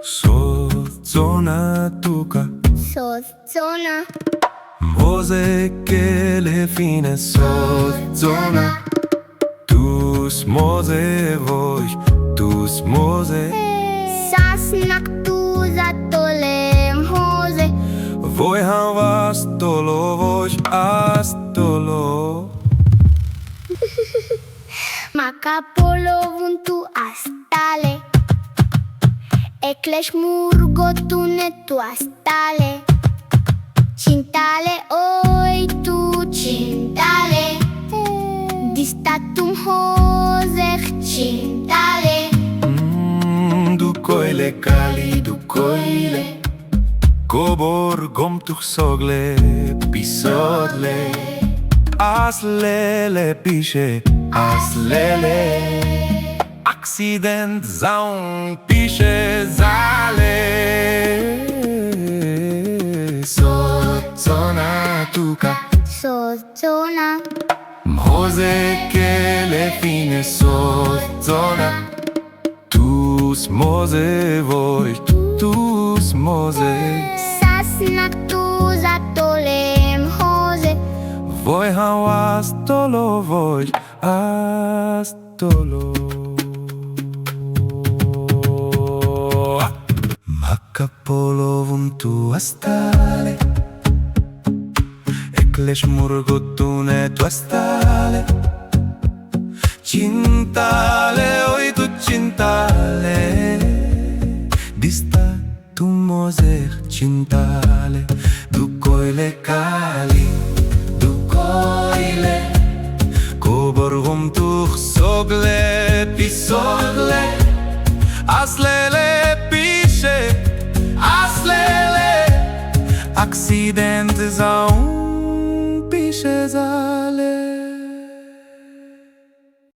Sozona tuca Sozona Moze che le fine sozona Tus moze voi Tus moze Sasnak tu zatolem hoze Voi han vastolo Voi astolo Macapolo vuntu astale Eklesh murgotune tu astale Cintale oi tu cintale Distatum hozech cintale Ducoile cali ducoile Cobor gom tuch sogle pisodle Aslele piše Aslele Accident zaun piše zale Sozona tuca Sozona Moze che le fine sozona Tus moze voi Tus moze Sasnak tu zatolem hoze Voi hau astolo voi astolo Macapolo vuntu astale Eklesh murgotune tu astale Cintale oi tu cintale Dista tu mozer cintale Ducoile cali Ducoile Coborgum tuch sogle pisogle Aslele piše Aslele Accident zaun piše zale